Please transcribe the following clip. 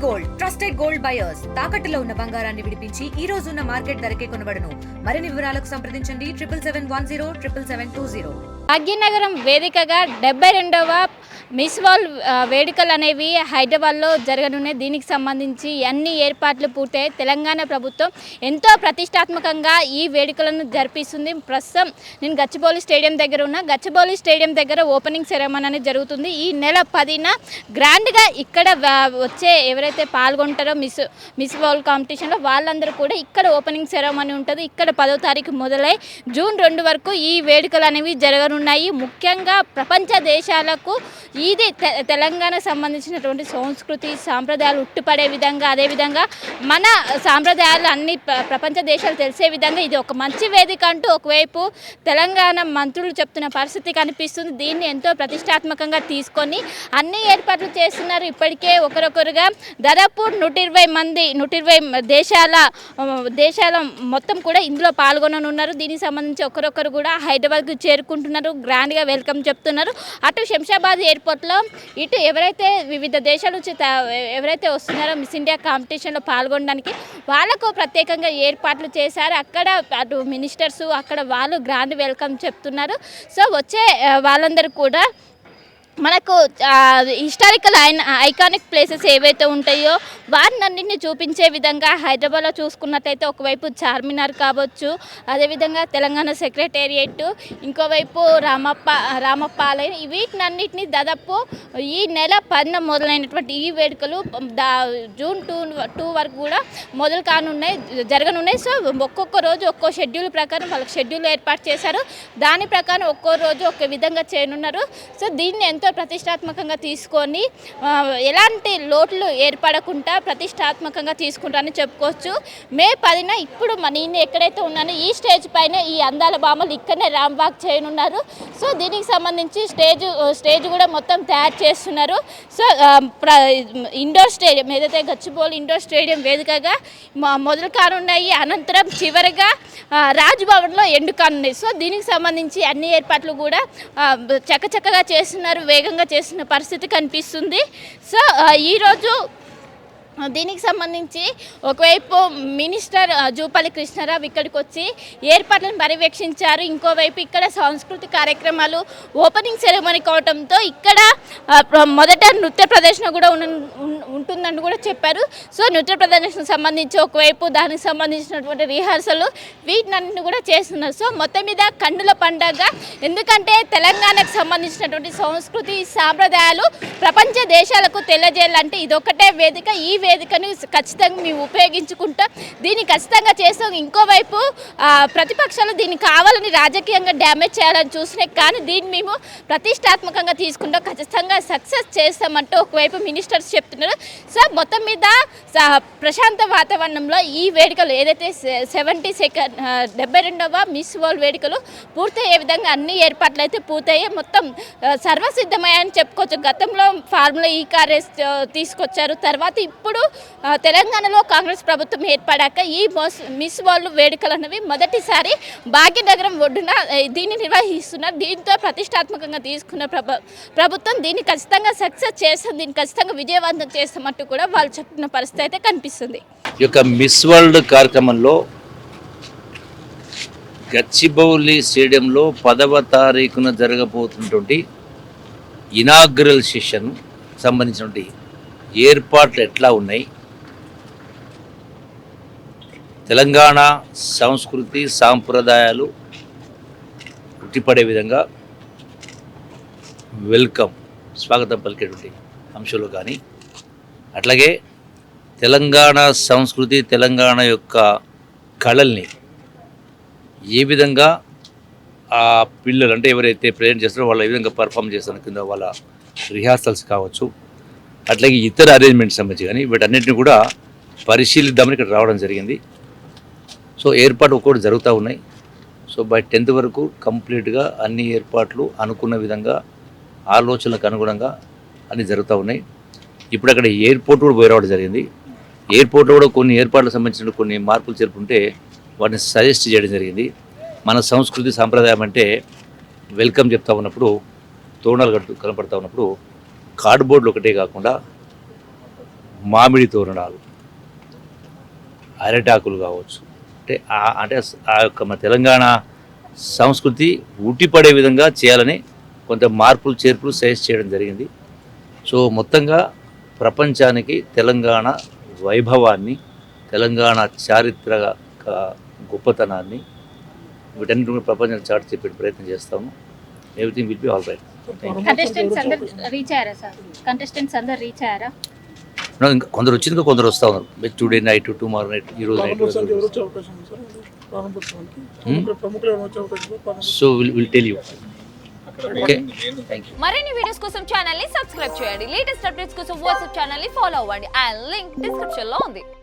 Gold trusted gold buyers తాకట్టులో ఉన్న బంగారాన్ని విడిపించి ఈ రోజు ఉన్న మార్కెట్ ధరకే కొనబడును. మరిన్ని వివరాలకు సంప్రదించండి 77107720. భాగ్యనగరం వేదికగా 72వ మిస్ వరల్డ్ వేడుకలు అనేవి హైదరాబాద్లో జరగనున్నాయి. దీనికి సంబంధించి అన్ని ఏర్పాట్లు పూర్తయి తెలంగాణ ప్రభుత్వం ఎంతో ప్రతిష్టాత్మకంగా ఈ వేడుకలను జరిపిస్తుంది. ప్రస్తుతం నేను గచ్చిబౌలి స్టేడియం దగ్గర ఉన్న గచ్చిబౌలి స్టేడియం దగ్గర ఓపెనింగ్ సెరమనీ అనేది జరుగుతుంది. ఈ నెల 10న గ్రాండ్గా ఇక్కడ వచ్చే ఎవరైతే పాల్గొంటారో మిస్ వరల్డ్ కాంపిటీషన్లో వాళ్ళందరూ కూడా ఇక్కడ ఓపెనింగ్ సెరమనీ ఉంటుంది. ఇక్కడ 10వ తారీఖు మొదలై జూన్ 2 వరకు ఈ వేడుకలు అనేవి జరగనున్నాయి. ముఖ్యంగా ప్రపంచ దేశాలకు ఇది తెలంగాణ సంబంధించినటువంటి సంస్కృతి సాంప్రదాయాలు ఉట్టిపడే విధంగా, అదేవిధంగా మన సాంప్రదాయాలు అన్ని ప్రపంచ దేశాలు తెలిసే విధంగా ఇది ఒక మంచి వేదిక అంటూ ఒకవైపు తెలంగాణ మంత్రులు చెప్తున్న పరిస్థితి కనిపిస్తుంది. దీన్ని ఎంతో ప్రతిష్టాత్మకంగా తీసుకొని అన్ని ఏర్పాట్లు చేస్తున్నారు. ఇప్పటికే ఒకరొకరుగా దాదాపు 120 దేశాల మొత్తం కూడా ఇందులో పాల్గొననున్నారు. దీనికి సంబంధించి ఒకరొకరు కూడా హైదరాబాద్కు చేరుకుంటున్నారు. గ్రాండ్గా వెల్కమ్ చెప్తున్నారు. అటు శంషాబాద్ ఎయిర్పోర్ట్లో ఇటు ఎవరైతే వివిధ దేశాల నుంచి ఎవరైతే వస్తున్నారో మిస్ ఇండియా కాంపిటీషన్లో పాల్గొనడానికి వాళ్ళకు ప్రత్యేకంగా ఏర్పాట్లు చేశారు. అక్కడ అటు మినిస్టర్స్ అక్కడ వాళ్ళు గ్రాండ్ వెల్కమ్ చెప్తున్నారు. సో వచ్చే వాళ్ళందరూ కూడా మనకు హిస్టారికల్ ఐకానిక్ ప్లేసెస్ ఏవైతే ఉంటాయో వాటినన్నింటినీ చూపించే విధంగా హైదరాబాద్లో చూసుకున్నట్లయితే ఒకవైపు చార్మినార్ కావచ్చు, అదేవిధంగా తెలంగాణ సెక్రటేరియట్, ఇంకోవైపు రామప్ప ఆలయం, వీటినన్నింటినీ దాదాపు ఈ నెల 10న మొదలైనటువంటి ఈ వేడుకలు జూన్ 2 వరకు కూడా మొదలు కానున్నాయి, జరగనున్నాయి. సో ఒక్కొక్క రోజు ఒక్కో షెడ్యూల్ ప్రకారం వాళ్ళకి షెడ్యూల్ ఏర్పాటు చేశారు. దాని ప్రకారం ఒక్కో రోజు ఒక విధంగా చేయనున్నారు. సో దీన్ని ఎంతో ప్రతిష్టాత్మకంగా తీసుకొని ఎలాంటి లోట్లు ఏర్పడకుండా ప్రతిష్టాత్మకంగా తీసుకుంటారని చెప్పుకోవచ్చు. మే 10న ఇప్పుడు నేను ఎక్కడైతే ఉన్నానో ఈ స్టేజ్ పైన ఈ అందాల భామలు ఇక్కడనే ర్యాంప్ వాక్ చేయనున్నారు. సో దీనికి సంబంధించి స్టేజ్ కూడా మొత్తం తయారు చేస్తున్నారు. సో ఇండోర్ స్టేడియం ఏదైతే గచ్చిబౌలి ఇండోర్ స్టేడియం వేదికగా మొదలు కానున్నాయి. అనంతరం చివరిగా రాజ్భవన్లో ఎండు కానున్నాయి. సో దీనికి సంబంధించి అన్ని ఏర్పాట్లు కూడా చక్కచక్కగా చేస్తున్నారు, వేగంగా చేస్తున్న పరిస్థితి కనిపిస్తుంది. సో ఈరోజు దీనికి సంబంధించి ఒకవైపు మినిస్టర్ జూపల్లి కృష్ణారావు ఇక్కడికి వచ్చి ఏర్పాట్లను పర్యవేక్షించారు. ఇంకోవైపు ఇక్కడ సాంస్కృతిక కార్యక్రమాలు ఓపెనింగ్ సెరమనీ కావడంతో ఇక్కడ మొదట నృత్య ప్రదర్శన కూడా ఉంటుందని కూడా చెప్పారు. సో నృత్య ప్రదర్శనకు సంబంధించి ఒకవైపు దానికి సంబంధించినటువంటి రిహార్సల్ వీటినన్నింటినీ కూడా చేస్తున్నారు. సో మొత్తం మీద కన్నుల పండగ, ఎందుకంటే తెలంగాణకు సంబంధించినటువంటి సంస్కృతి సాంప్రదాయాలు ప్రపంచ దేశాలకు తెలియజేయాలంటే ఇదొక్కటే వేదిక. ఈ వేదికను ఖచ్చితంగా మేము ఉపయోగించుకుంటాం, దీన్ని ఖచ్చితంగా చేస్తాం. ఇంకోవైపు ప్రతిపక్షాలు దీన్ని కావాలని రాజకీయంగా డ్యామేజ్ చేయాలని చూసినాయి, కానీ దీన్ని మేము ప్రతిష్టాత్మకంగా తీసుకుంటాం, ఖచ్చితంగా సక్సెస్ చేస్తామంటూ ఒకవైపు మినిస్టర్స్ చెప్తున్నారు. సో మొత్తం మీద ప్రశాంత వాతావరణంలో ఈ వేడుకలు ఏదైతే 72వ మిస్ వరల్డ్ వేడుకలు పూర్తయ్యే విధంగా అన్ని ఏర్పాట్లు అయితే పూర్తయ్యాయి. మొత్తం సర్వసిద్ధమయ్యాయని చెప్పుకోవచ్చు. గతంలో ఫార్ములా ఈ కార్ రేస్ తీసుకొచ్చారు. తర్వాత ఇప్పుడు తెలంగాణలో కాంగ్రెస్ ప్రభుత్వం ఏర్పడాక ఈ మిస్ వరల్డ్ వేడుకలు అనేవి మొదటిసారి భాగ్యనగరం ఒడ్డున దీన్ని నిర్వహిస్తున్నారు. దీంతో ప్రతిష్టాత్మకంగా తీసుకున్న ప్రభుత్వం దీన్ని ఖచ్చితంగా సక్సెస్ చేస్తాం, దీన్ని ఖచ్చితంగా విజయవంతం చేస్తామంటూ కూడా వాళ్ళు చెప్తున్న పరిస్థితి అయితే కనిపిస్తుంది. ఈ యొక్క మిస్ వరల్డ్ కార్యక్రమంలో గచ్చిబౌలి స్టేడియంలో 10వ తారీఖున జరగబోతున్నటువంటి ఇనాగ్రల్ సెషన్ సంబంధించినటువంటి ఏర్పాట్లు ఎట్లా ఉన్నాయి, తెలంగాణ సంస్కృతి సాంప్రదాయాలు ఉట్టిపడే విధంగా స్వాగతం పలికేటువంటి అంశంలో కానీ, అట్లాగే తెలంగాణ సంస్కృతి తెలంగాణ యొక్క కళల్ని ఏ విధంగా ఆ పిల్లలు అంటే ఎవరైతే ప్రజెంట్ చేస్తారో వాళ్ళు ఏ విధంగా పర్ఫామ్ చేస్తారో కింద వాళ్ళ రిహార్సల్స్ కావచ్చు, అట్లాగే ఇతర అరేంజ్మెంట్స్ సంబంధించి కానీ వీటన్నిటిని కూడా పరిశీలిద్దామని ఇక్కడ రావడం జరిగింది. సో ఏర్పాటు ఒక్కొక్కటి జరుగుతూ ఉన్నాయి. సో బై 10th వరకు కంప్లీట్గా అన్ని ఏర్పాట్లు అనుకున్న విధంగా ఆలోచనలకు అనుగుణంగా అన్నీ జరుగుతూ ఉన్నాయి. ఇప్పుడు అక్కడ ఎయిర్పోర్ట్ కూడా పోయి రావడం జరిగింది. ఎయిర్పోర్ట్లో కూడా కొన్ని ఏర్పాట్లకు సంబంధించిన కొన్ని మార్పులు చేరుకుంటే వాటిని సజెస్ట్ చేయడం జరిగింది. మన సంస్కృతి సాంప్రదాయం అంటే వెల్కమ్ చెప్తా ఉన్నప్పుడు తోరణాలు కనపడతా ఉన్నప్పుడు కార్డ్బోర్డులు ఒకటే కాకుండా మామిడి తోరణాలు, అరిటాకులు కావచ్చు. అంటే ఆ యొక్క మన తెలంగాణ సంస్కృతి ఉట్టిపడే విధంగా చేయాలని కొంత మార్పులు చేర్పులు సజెస్ట్ చేయడం జరిగింది. సో మొత్తంగా ప్రపంచానికి తెలంగాణ వైభవాన్ని, తెలంగాణ చారిత్రక గొప్పతనాన్ని వీటన్నిటి కూడా ప్రపంచానికి చాటి చెప్పే ప్రయత్నం చేస్తాము. Everything will be all right. Contestants అందరు రీచ్ అయ్యారా సార్? కంటెస్టెంట్స్ అందరు రీచ్ అయ్యారా? ఇంకా కొందరు వచ్చింది, ఇంకా కొందరు వస్తూ ఉన్నారు. టుడే నైట్, టుమారో నైట్, ఈరోజు night. So will tell you. Okay, thank you. మరిన్ని వీడియోస్ కోసం ఛానల్ ని సబ్స్క్రైబ్ చేయండి. లేటెస్ట్ అప్డేట్స్ కోసం వాట్సాప్ ఛానల్ ని ఫాలో అవ్వండి. ఆ లింక్ డిస్క్రిప్షన్ లో ఉంది.